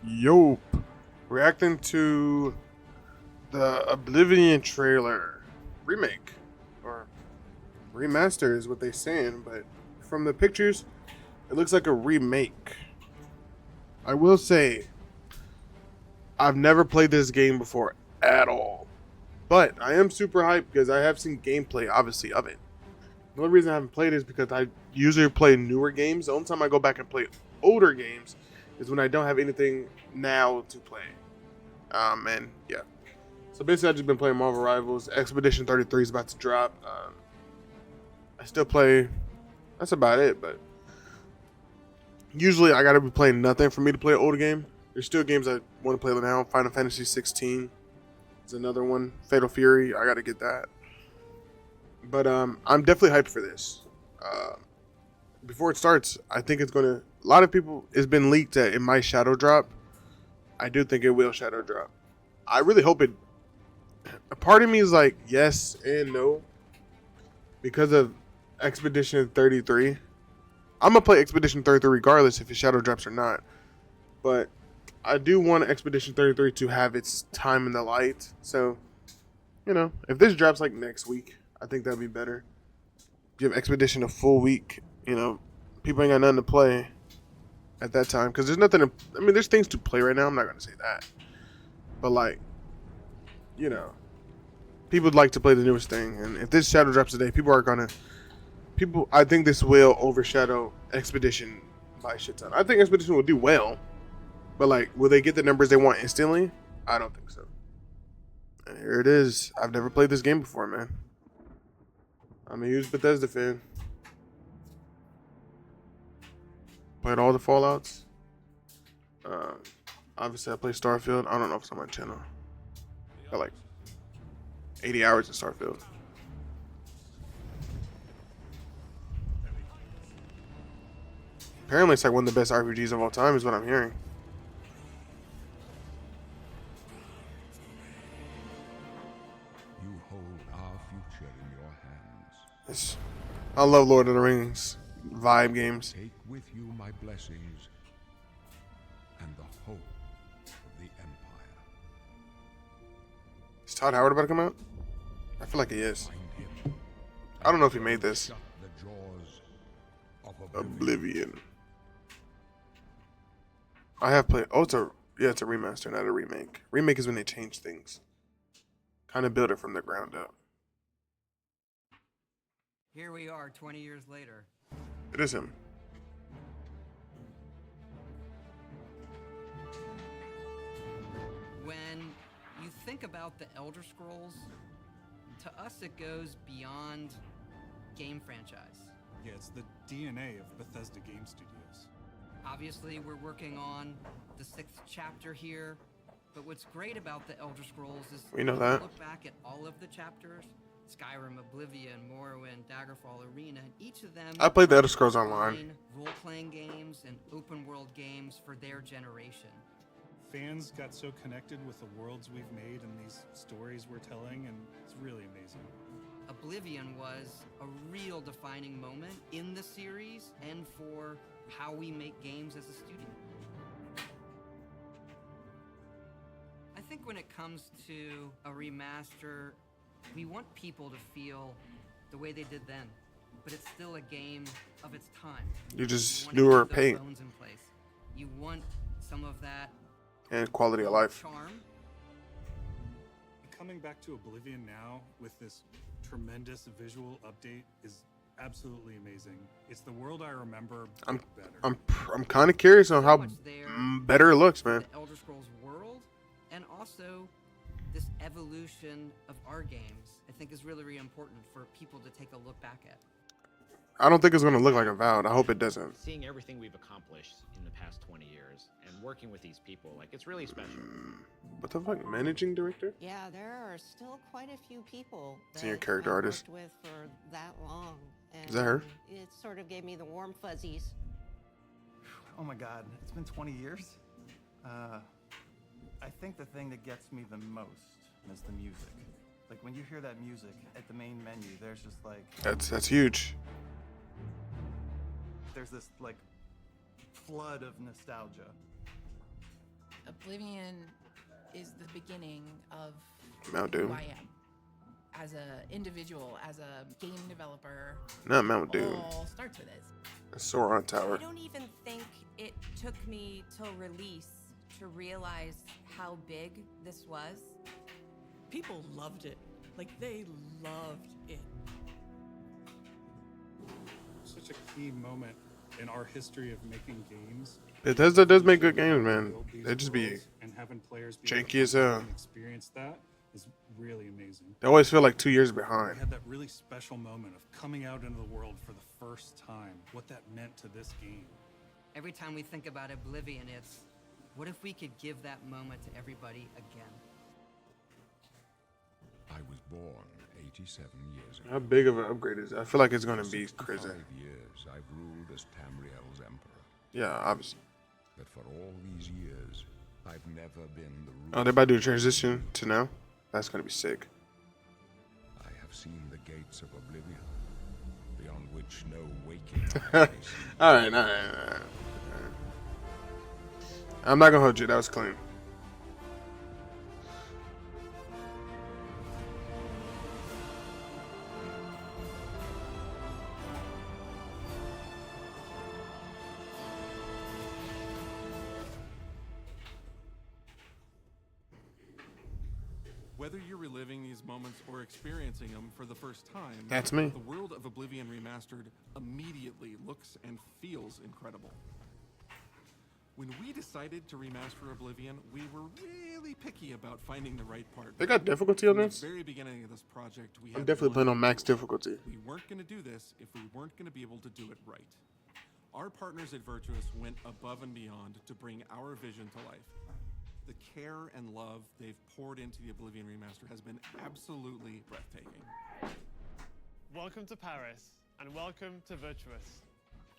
Yo, reacting to the Oblivion trailer remake or remaster is what they saying, but from the pictures, it looks like a remake. I will say, I've never played this game before at all, but I am super hyped because I have seen gameplay, obviously, of it. The only reason I haven't played it is because I usually play newer games. The only time I go back and play older games is when I don't have anything now to play. And yeah. So basically, I've just been playing Marvel Rivals. Expedition 33 is about to drop. I still play. That's about it. But usually, I gotta be playing nothing for me to play an older game. There's still games I want to play now. Final Fantasy 16 is another one. Fatal Fury. I gotta get that. But I'm definitely hyped for this. Before it starts, I think it's gonna. A lot of people. It's been leaked that it might shadow drop. I do think it will shadow drop. I really hope it. A part of me is like yes and no because of Expedition 33. I'm gonna play Expedition 33 regardless if it shadow drops or not. But I do want Expedition 33 to have its time in the light. So, if this drops like next week, I think that'd be better. Give Expedition a full week. People ain't got nothing to play at that time because there's nothing. There's things to play right now. I'm not gonna say that, but like, people would like to play the newest thing, and if this shadow drops today, people are gonna. People, I think this will overshadow Expedition by a shit ton. I think Expedition will do well, but like, will they get the numbers they want instantly? I don't think so. And here it is. I've never played this game before, man. I'm a huge Bethesda fan. Played all the Fallouts. Obviously, I play Starfield. I don't know if it's on my channel. Got like 80 hours in Starfield. Apparently, it's like one of the best RPGs of all time, is what I'm hearing. You hold our future in your hands. I love Lord of the Rings vibe games. Take with you my blessings and the hope of the Empire. Is Todd Howard about to come out? I feel like he is. Find him. I don't know if he made this. Shut the jaws of Oblivion. I have played. Oh, it's a remaster, not a remake. Remake is when they change things, kind of build it from the ground up. Here we are 20 years later. It is him. When you think about the Elder Scrolls, to us it goes beyond game franchise. Yeah, it's the DNA of Bethesda Game Studios. Obviously, we're working on the 6th chapter here, but what's great about the Elder Scrolls is We know you that. look back at all of the chapters, Skyrim, Oblivion, Morrowind, Daggerfall, Arena, and each of them I played the Elder Scrolls Online. define role-playing games and open-world games for their generation. Fans got so connected with the worlds we've made and these stories we're telling, and it's really amazing. Oblivion was a real defining moment in the series and for how we make games as a studio. I think when it comes to a remaster, we want people to feel the way they did then, but it's still a game of its time. You just wanna newer keep those paint bones in place. You want some of that and quality of life. charm. Coming back to Oblivion now with this tremendous visual update is absolutely amazing. It's the world I remember, but better. I'm kind of curious on how So much there better it looks, man. the Elder Scrolls world, and also this evolution of our games, I think is really, really important for people to take a look back at. I don't think it's gonna look like Avowed. I hope it doesn't. Seeing everything we've accomplished in the past 20 years and working with these people, like, it's really special. What the fuck, managing director? Yeah, there are still quite a few people that Senior character I've artist. worked with for that long. And Is that her? It sort of gave me the warm fuzzies. Oh my god, it's been 20 years? I think the thing that gets me the most is the music. Like, when you hear that music at the main menu, there's just like... That's huge. There's this, like, flood of nostalgia. Oblivion is the beginning of Mount who Doom. I am as an individual, as a game developer. Not Mount Doom. All starts with it. Sauron Tower. I don't even think it took me till release to realize how big this was. People loved it. Like, they loved it. Such a key moment in our history of making games. Bethesda does make good games, man. Build these They just be worlds and having players be janky able as to hell. experience that is really amazing. They always feel like 2 years We behind. had that really special moment of coming out into the world for the first time, what that meant to this game. Every time we think about Oblivion, it's what if we could give that moment to everybody again? I was born 87 years ago. How big of an upgrade is it? I feel like it's gonna be 65 crazy. years I've ruled as Tamriel's emperor. Yeah, obviously. But for all these years, I've never been the ruler. Oh, they about to do a transition to now? That's gonna be sick. I have seen the gates of Oblivion, beyond which no waking eye may see. Alright. I'm not gonna hold you, that was clean. Whether you're reliving these moments or experiencing them for the first time, That's me. The world of Oblivion Remastered immediately looks and feels incredible. When we decided to remaster Oblivion, we were really picky about finding the right partner. They got difficulty on From this? the very beginning of this project, we I'm had definitely one playing on goal. max difficulty. We weren't going to do this if we weren't going to be able to do it right. Our partners at Virtuous went above and beyond to bring our vision to life. The care and love they've poured into the Oblivion Remaster has been absolutely breathtaking. Welcome to Paris, and welcome to Virtuous.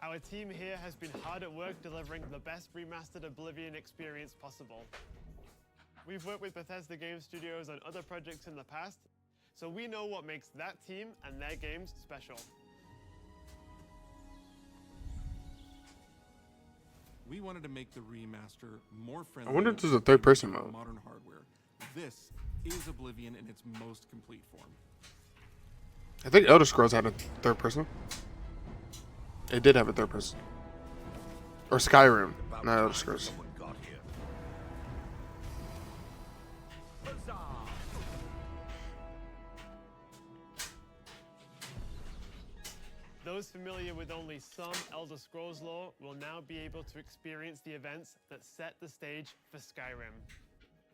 Our team here has been hard at work delivering the best remastered Oblivion experience possible. We've worked with Bethesda Game Studios on other projects in the past, so we know what makes that team and their games special. We wanted to make the remaster more friendly. I wonder if there's a third-person with mode. Modern hardware. This is Oblivion in its most complete form. I think Elder Scrolls had a third person. It did have a third person. Or Skyrim, not Elder Scrolls. Those familiar with only some Elder Scrolls lore will now be able to experience the events that set the stage for Skyrim.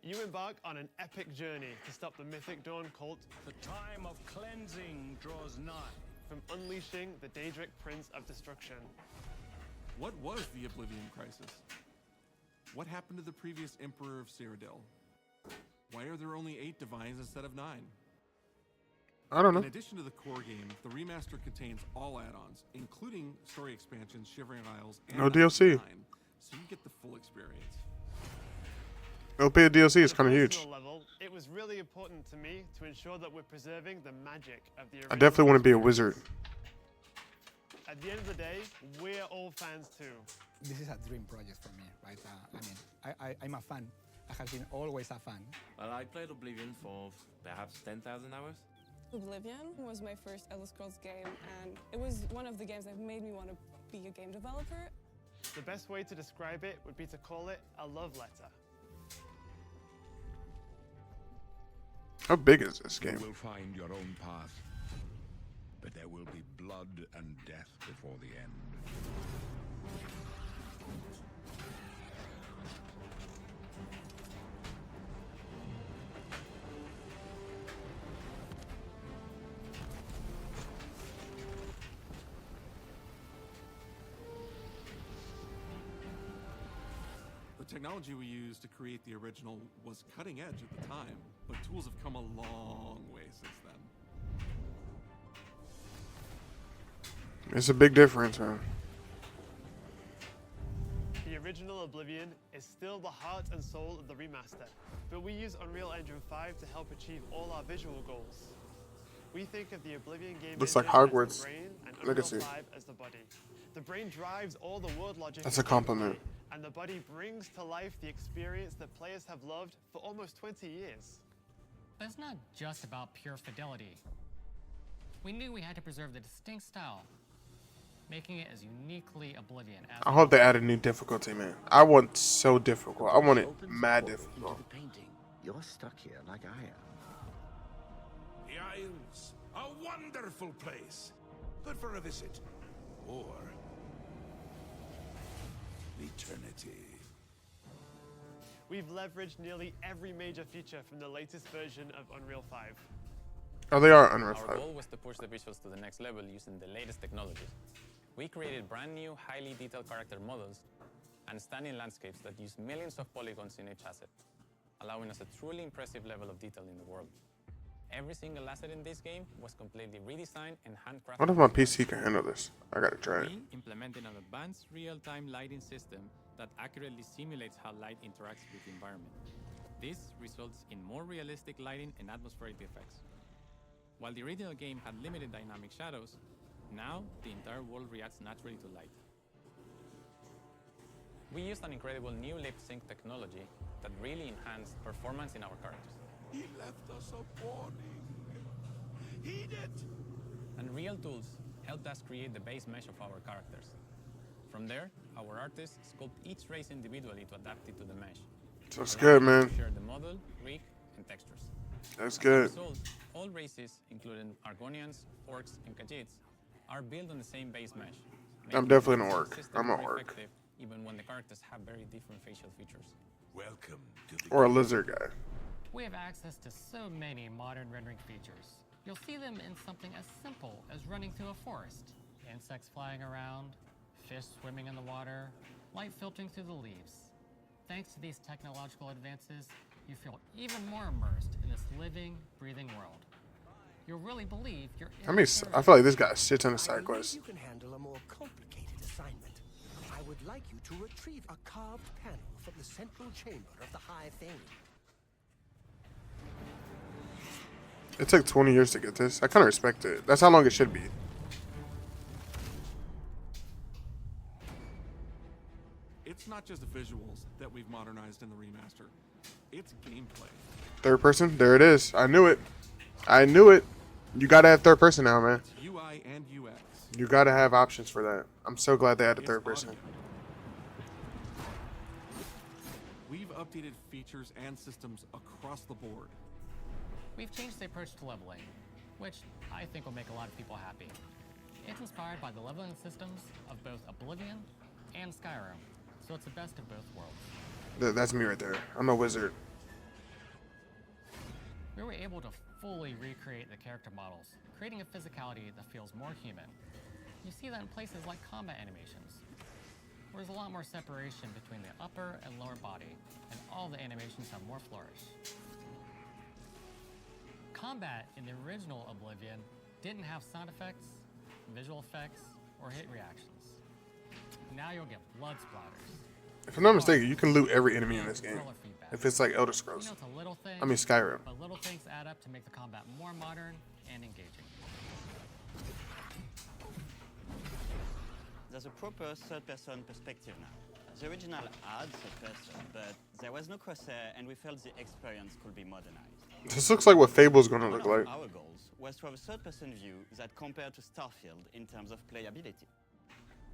You embark on an epic journey to stop the Mythic Dawn cult. The time of cleansing draws nigh. From unleashing the Daedric Prince of Destruction. What was the Oblivion Crisis? What happened to the previous Emperor of Cyrodiil? Why are there only 8 divines instead of 9? I don't know. In addition to the core game, the remaster contains all add-ons, including story expansions, Shivering Isles, and No DLC. 9, so you get the full experience. LP DLC is On a kind of huge. personal level, it was really important to me to ensure that we're preserving the magic of the I definitely want to be a wizard. At the end of the day, we're all fans too. This is a dream project for me, right? I'm a fan. I have been always a fan. Well, I played Oblivion for perhaps 10,000 hours. Oblivion was my first Elder Scrolls game, and it was one of the games that made me want to be a game developer. The best way to describe it would be to call it a love letter. How big is this game? You will find your own path, but there will be blood and death before the end. The technology we used to create the original was cutting edge at the time, but tools have come a long way since then. It's a big difference, man. The original Oblivion is still the heart and soul of the remaster, but we use Unreal Engine 5 to help achieve all our visual goals. We think of the Oblivion game Looks like engine as Hogwarts the brain and Legacy. Unreal 5 as the body. The brain drives all the word logic. That's a compliment. and the body brings to life the experience that players have loved for almost 20 years. But it's not just about pure fidelity. We knew we had to preserve the distinct style, making it as uniquely Oblivion as I hope they add a new difficulty, man. I want so difficult. I want it mad difficult. Into the painting. You're stuck here like I am. The Isles, a wonderful place. Good for a visit. Or eternity. We've leveraged nearly every major feature from the latest version of Unreal 5. Oh, they are Unreal 5. Our goal was to push the visuals to the next level using the latest technologies. We created brand new, highly detailed character models and stunning landscapes that use millions of polygons in each asset, allowing us a truly impressive level of detail in the world. Every single asset in this game was completely redesigned and handcrafted. What if my PC can handle this? I gotta try it. We implemented an advanced real-time lighting system that accurately simulates how light interacts with the environment. This results in more realistic lighting and atmospheric effects. While the original game had limited dynamic shadows, now the entire world reacts naturally to light. We used an incredible new lip sync technology that really enhanced performance in our characters. He left us a warning. He did. And Real Tools helped us create the base mesh of our characters. From there, our artists sculpt each race individually to adapt it to the mesh. That's good, man. To share the model, rig, and textures. That's good. As a result, all races, including Argonians, Orcs, and Khajiits, are built on the same base mesh. I'm definitely an orc. I'm an orc. Effective, even when the characters have very different facial features. Welcome to the Or a lizard guy. We have access to so many modern rendering features. You'll see them in something as simple as running through a forest. Insects flying around, fish swimming in the water, light filtering through the leaves. Thanks to these technological advances, you feel even more immersed in this living, breathing world. You'll really believe you're in I feel like this guy shit ton of side I believe quests. you can handle a more complicated assignment. I would like you to retrieve a carved panel from the central chamber of the High Thing. It took 20 years to get this. I kind of respect it. That's how long it should be. It's not just the visuals that we've modernized in the remaster. It's gameplay. Third person? There it is. I knew it. I knew it. You gotta have third person now, man. It's UI and UX. You gotta have options for that. I'm so glad they added third person. We've updated features and systems across the board. We've changed the approach to leveling, which I think will make a lot of people happy. It's inspired by the leveling systems of both Oblivion and Skyrim, so it's the best of both worlds. That's me right there. I'm a wizard. We were able to fully recreate the character models, creating a physicality that feels more human. You see that in places like combat animations, where there's a lot more separation between the upper and lower body, and all the animations have more flourish. Combat in the original Oblivion didn't have sound effects, visual effects, or hit reactions. Now you'll get blood splatters. If I'm not mistaken, you can loot every enemy in this game. If it's like Elder Scrolls. You know, it's a little thing, I mean Skyrim. but little things add up to make the combat more modern and engaging. There's a proper third-person perspective now. The original had third person, but there was no crosshair, and we felt the experience could be modernized. This looks like what Fable's gonna look One like. of our goals was to have a third-person view that compared to Starfield in terms of playability.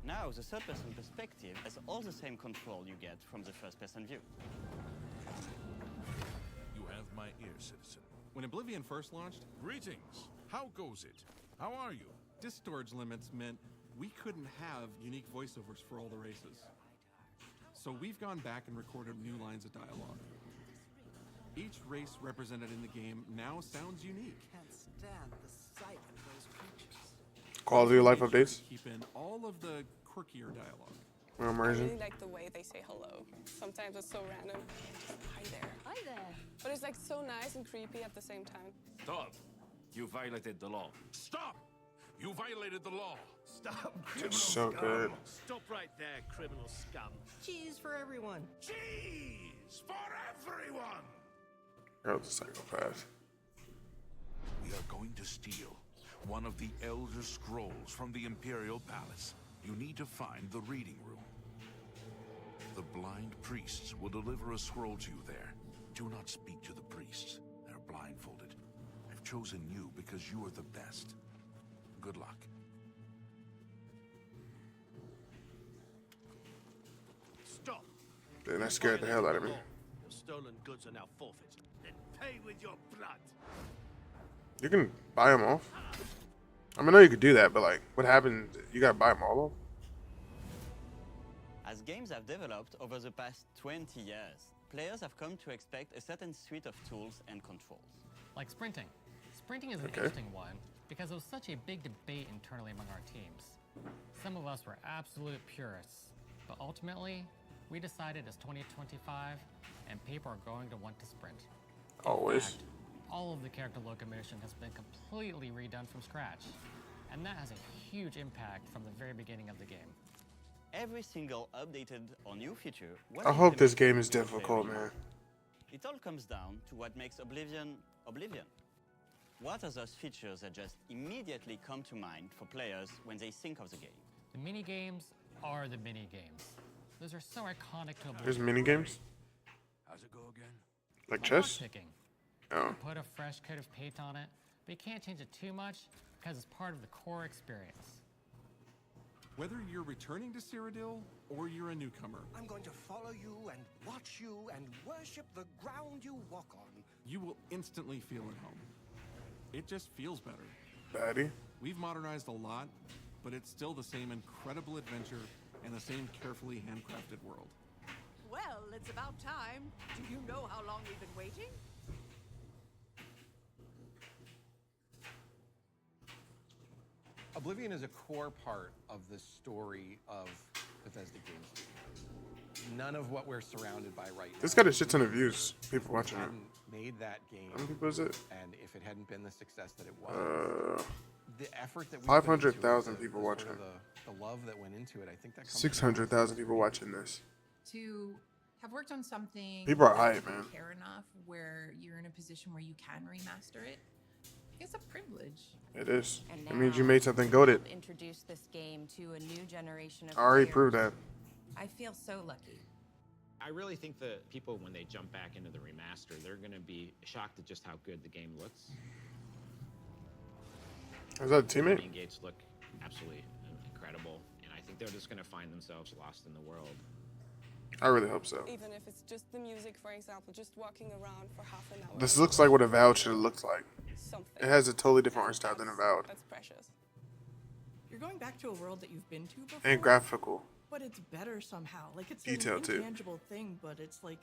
Now, the third-person perspective has all the same control you get from the first-person view. You have my ear, citizen. When Oblivion first launched, Greetings. How goes it? How are you? disk storage limits meant we couldn't have unique voiceovers for all the races. So we've gone back and recorded new lines of dialogue. Each race represented in the game now sounds unique. Can't stand the sight of those creatures. Quality of life updates. Keep in all of the quirkier dialogue. I really like the way they say hello. Sometimes it's so random. Just hi there. Hi there. But it's like so nice and creepy at the same time. Stop! You violated the law. Stop! You violated the law. Stop, It's so good. Stop right there, criminal scum. Cheese for everyone. Cheese for everyone! You're the psychopath. We are going to steal one of the Elder Scrolls from the Imperial Palace. You need to find the reading room. The blind priests will deliver a scroll to you there. Do not speak to the priests. They're blindfolded. I've chosen you because you are the best. Good luck. Stop. Damn, that scared the hell out of me. Your stolen goods are now forfeit. Then pay with your blood. You can buy them off. I mean, I know you could do that, but like, what happens? You gotta buy them all off? As games have developed over the past 20 years, players have come to expect a certain suite of tools and controls. Like sprinting. Sprinting is an interesting one because it was such a big debate internally among our teams. Some of us were absolute purists, but ultimately, we decided it's 2025 and people are going to want to sprint. Always. In fact, all of the character locomotion has been completely redone from scratch, and that has a huge impact from the very beginning of the game. Every single updated or new feature was I hope this implemented game is with difficult, very man. It all comes down to what makes Oblivion Oblivion. What are those features that just immediately come to mind for players when they think of the game? The mini games are the mini games. Those are so iconic to Oblivion. There's mini games? How's it go again? Like chess? Picking. Oh. Put a fresh coat of paint on it, but you can't change it too much because it's part of the core experience. Whether you're returning to Cyrodiil or you're a newcomer, I'm going to follow you and watch you and worship the ground you walk on. you will instantly feel at home. It just feels better. Baddie. We've modernized a lot, but it's still the same incredible adventure and the same carefully handcrafted world. Well, it's about time. Do you know how long we've been waiting? Oblivion is a core part of the story of Bethesda Game Studios. None of what we're surrounded by right now. This got a shit ton of views. People watching it. Hadn't made that game. How many people is it? And if it hadn't been the success that it was, the effort that we 500,000 people sort watching of it. the love that went into it, I think that comes 600,000 people watching this. To have worked on something People are that hype, you man. care enough where you're in a position where you can remaster it, it's a privilege. It is. And It means you now made something goated. we've introduced this game to a new generation of I already players. proved that. I feel so lucky. I really think that people, when they jump back into the remaster, they're going to be shocked at just how good the game looks. Is that a The teammate? main gates look absolutely incredible, and I think they're just going to find themselves lost in the world. I really hope so. Even if it's just the music, for example, just walking around for half an hour. This looks like what Avowed should have looked like. Something. It has a totally different art style than Avowed. That's precious. You're going back to a world that you've been to before. And graphical. But it's better somehow. Like it's Detail, an too. intangible thing, but it's like,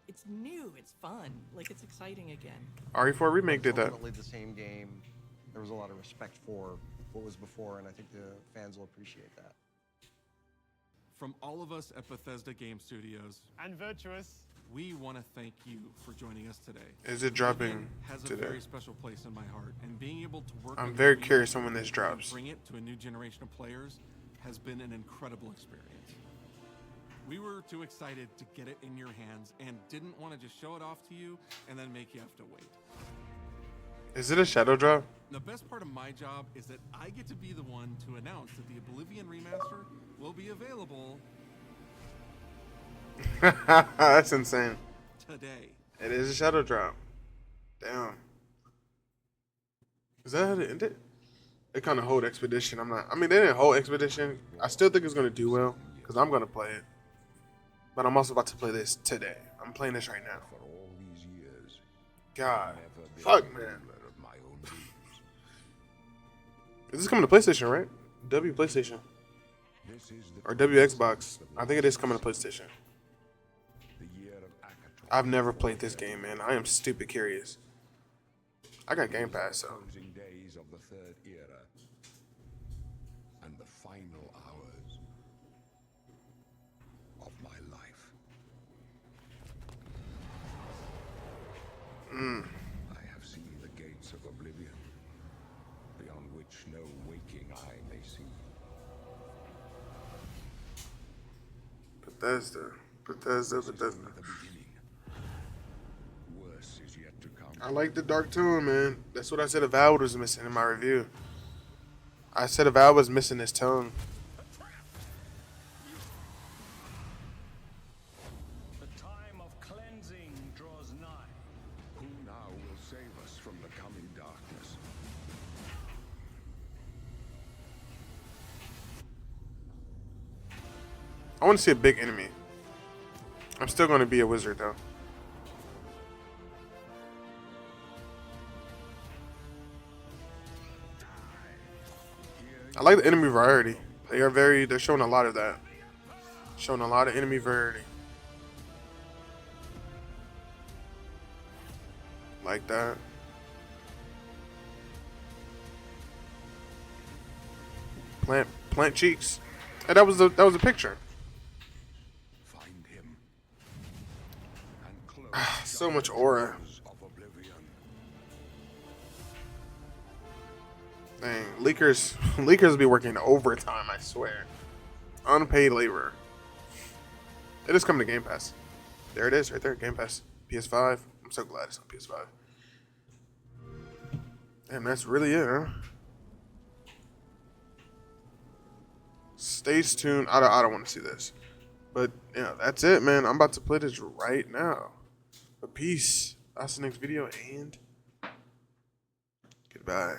it's new, it's fun, like it's exciting again. RE4 Remake did that. Ultimately the same game. There was a lot of respect for what was before, and I think the fans will appreciate that. From all of us at Bethesda Game Studios and Virtuous, we want to thank you for joining us today. Is it dropping Oblivion has a today? very special place in my heart, and being able to work I'm with very you curious on when this and drops. bring it to a new generation of players has been an incredible experience. We were too excited to get it in your hands and didn't want to just show it off to you and then make you have to wait. Is it a shadow drop? The best part of my job is that I get to be the one to announce that the Oblivion Remaster will be available That's insane. today. It is a shadow drop. Damn. Is that how they end it? They kind of hold Expedition. I mean, they didn't hold Expedition. I still think it's going to do well because I'm going to play it. But I'm also about to play this today. I'm playing this right now. For all these years, God. never been Fuck, a man. ruler of my own dreams. Is this coming to PlayStation, right? W PlayStation. This is the Or W Xbox. I think it is coming to PlayStation. the year of Akator. I've never played this game, man. I am stupid curious. I got Game Pass, so. Closing days of the third era and the final hours of my life. I have seen the gates of Oblivion, beyond which no waking eye may see. Bethesda. The beginning. Worse is yet to come. I like the dark tone, man. That's what I said Avowed was missing in my review. I said Avowed was missing this tone. save us from the coming darkness. I want to see a big enemy. I'm still going to be a wizard though. I like the enemy variety. They're showing a lot of that. Showing a lot of enemy variety. Like that. Plant cheeks. Hey, that was a picture. Find him. And close So much aura. of Oblivion. Dang, leakers be working overtime, I swear. Unpaid labor. It is coming to Game Pass. There it is, right there, Game Pass. PS5. I'm so glad it's on PS5. Damn, that's really it, huh? Stay tuned. I don't want to see this. But, yeah, that's it, man. I'm about to play this right now. But peace. That's the next video, and goodbye.